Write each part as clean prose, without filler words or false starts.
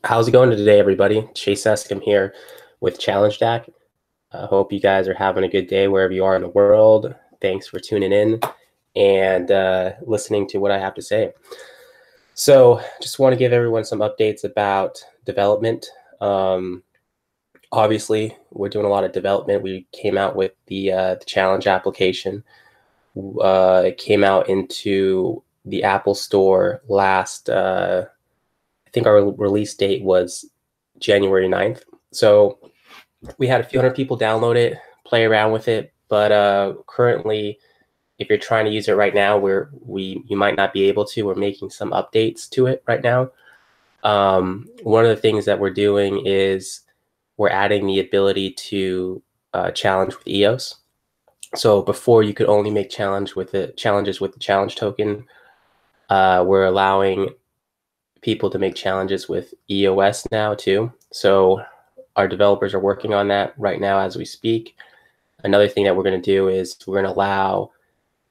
How's it going today, everybody? Chace Eskam here with Challengedac. I hope you guys are having a good day wherever you are in the world. Thanks for tuning in and listening to what I have to say. So, just want to give everyone some updates about development. Obviously, we're doing a lot of development. We came out with the challenge application. It came out into the Apple Store last. I think our release date was January 9th. So we had a few hundred people download it, play around with it, but currently, if you're trying to use it right now, you might not be able to. We're making some updates to it right now. One of the things that we're doing is we're adding the ability to challenge with EOS. So before you could only make challenges with the challenge token. We're allowing people to make challenges with EOS now too. So our developers are working on that right now as we speak. Another thing that we're going to do is we're going to allow,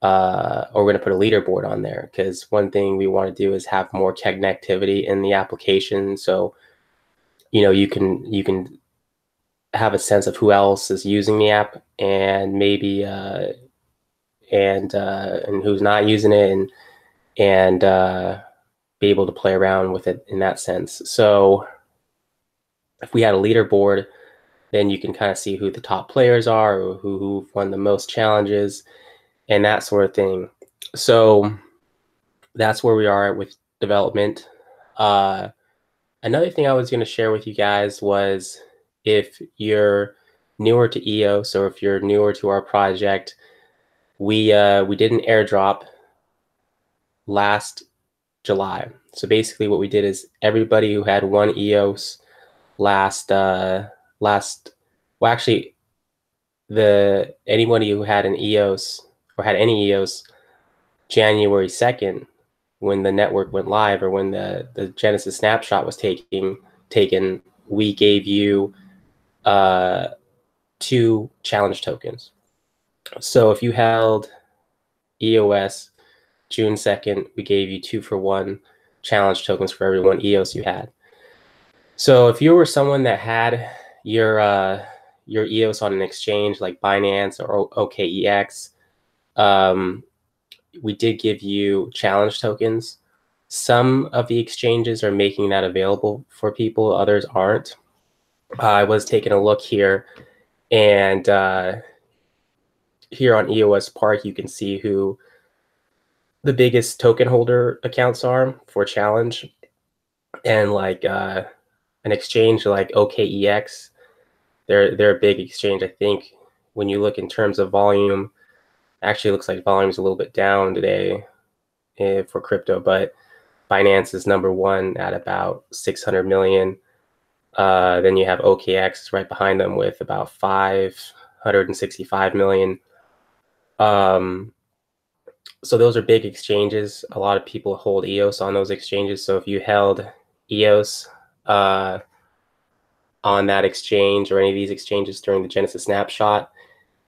or we're going to put a leaderboard on there, because one thing we want to do is have more connectivity in the application. So, you can have a sense of who else is using the app, and maybe and who's not using it, and be able to play around with it in that sense. So if we had a leaderboard, then you can kind of see who the top players are, or who've won the most challenges, and that sort of thing. So that's where we are with development. Another thing I was going to share with you guys was, if you're newer to EOS, or if you're newer to our project, we did an airdrop last July. So basically what we did is everybody who had one EOS last well, actually, anybody who had an EOS or had any EOS January 2nd, when the network went live, or when the Genesis snapshot was taken, we gave you 2 challenge tokens. So if you held EOS June 2nd, we gave you 2-for-1 challenge tokens for every one EOS you had. So if you were someone that had your EOS on an exchange like Binance or OKEX, we did give you challenge tokens. Some of the exchanges are making that available for people, others aren't. I was taking a look here, and here on EOS Park, you can see who the biggest token holder accounts are for challenge. And like an exchange like OKEX, they're a big exchange. I think when you look in terms of volume, actually looks like volume is a little bit down today for crypto, but Binance is number 1 at about 600 million. Then you have OKX right behind them with about 565 million. So those are big exchanges. A lot of people hold EOS on those exchanges. So if you held EOS on that exchange or any of these exchanges during the Genesis snapshot,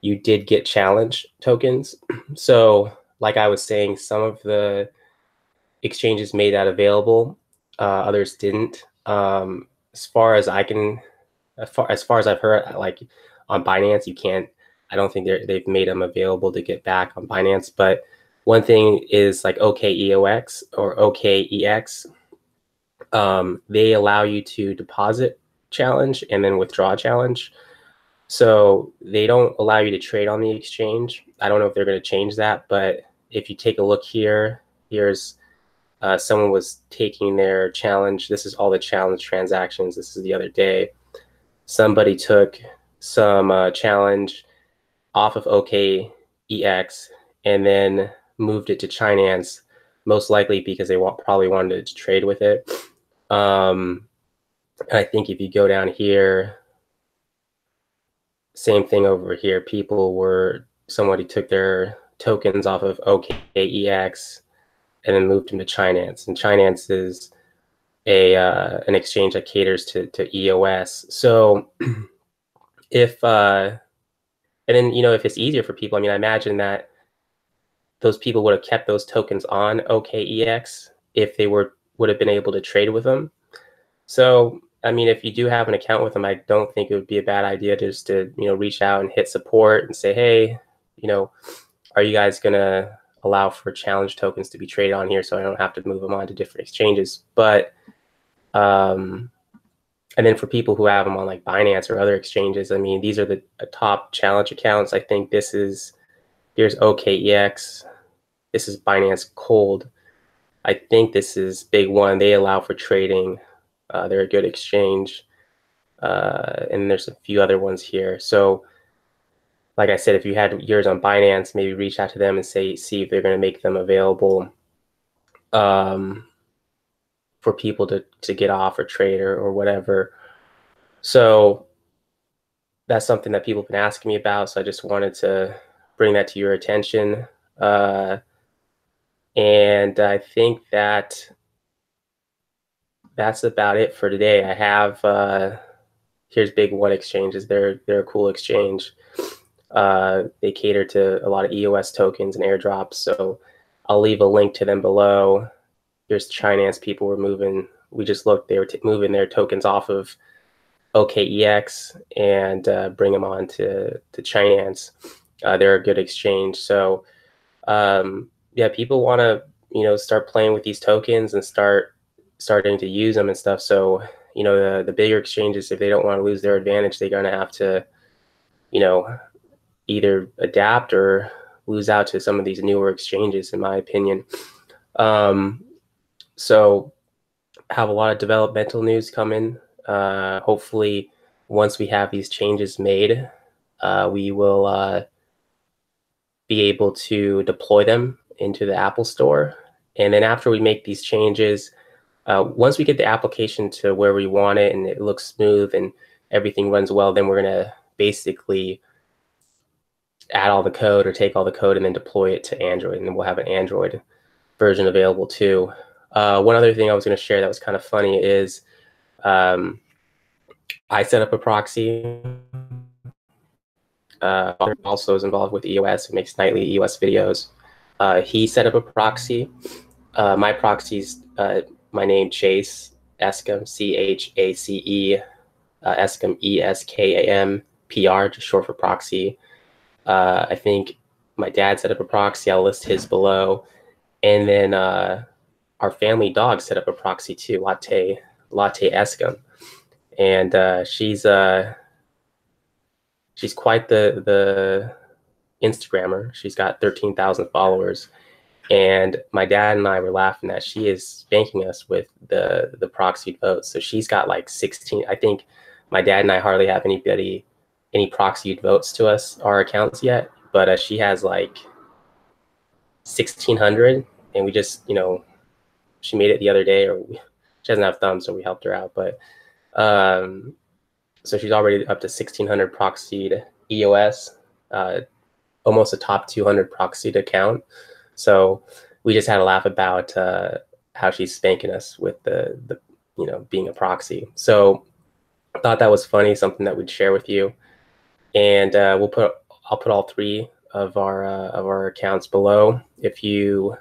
you did get challenge tokens. So like I was saying, some of the exchanges made that available, others didn't. As far as I've heard, like on Binance, you can't. I don't think they've made them available to get back on Binance. But one thing is like OKEOX or OKEX, they allow you to deposit challenge and then withdraw challenge. So they don't allow you to trade on the exchange. I don't know if they're going to change that, but if you take a look here, here's someone was taking their challenge. This is all the challenge transactions. This is the other day. Somebody took some challenge off of OKEX and then moved it to Chinance, most likely because they probably wanted to trade with it. I think if you go down here, same thing over here. Somebody took their tokens off of OKEX and then moved them to Chinance. And Chinance is an exchange that caters to EOS. So if it's easier for people, I mean, I imagine that those people would have kept those tokens on OKEX if they would have been able to trade with them. So, I mean, if you do have an account with them, I don't think it would be a bad idea just to, reach out and hit support and say, hey, you know, are you guys gonna allow for challenge tokens to be traded on here so I don't have to move them on to different exchanges? But um, and then for people who have them on like Binance or other exchanges, I mean, these are the top challenge accounts. I think here's OKEX. This is Binance Cold. I think this is Big One. They allow for trading. They're a good exchange. And there's a few other ones here. So, like I said, if you had yours on Binance, maybe reach out to them and see if they're going to make them available um, for people to get off or trade or whatever. So that's something that people have been asking me about. So I just wanted to bring that to your attention. And I think that's about it for today. I have here's Big One Exchanges. They're a cool exchange. They cater to a lot of EOS tokens and airdrops. So I'll leave a link to them below. Here's Chinese people were moving. We just looked. They were moving their tokens off of OKEX and bring them on to Chinese. They're a good exchange. So yeah, people want to start playing with these tokens and starting to use them and stuff. So the bigger exchanges, if they don't want to lose their advantage, they're going to have to either adapt or lose out to some of these newer exchanges, in my opinion. So have a lot of developmental news coming. Hopefully, once we have these changes made, we will be able to deploy them into the Apple Store. And then after we make these changes, once we get the application to where we want it and it looks smooth and everything runs well, then we're going to basically add all the code or take all the code and then deploy it to Android. And then we'll have an Android version available too. One other thing I was going to share that was kind of funny is I set up a proxy. Also is involved with EOS, who makes nightly EOS videos. He set up a proxy. My proxy's my name, Chace Eskam, CHACE, Eskam, ESKAMPR, just short for proxy. I think my dad set up a proxy. I'll list his below. And then our family dog set up a proxy too, Latte Eskam. And she's quite the Instagrammer. She's got 13,000 followers. And my dad and I were laughing that she is spanking us with the proxy votes. So she's got like 16. I think my dad and I hardly have any proxied votes to our accounts yet, but she has like 1,600, and we just she made it the other day, she doesn't have thumbs, so we helped her out. But so she's already up to 1,600 proxied EOS, almost a top 200 proxied account. So we just had a laugh about how she's spanking us with the being a proxy. So I thought that was funny, something that we'd share with you. And I'll put all three of our accounts below if you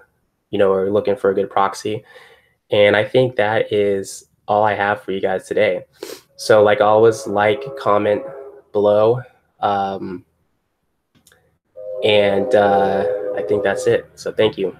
are looking for a good proxy. And I think that is all I have for you guys today. So like always, like, comment below. And I think that's it. So thank you.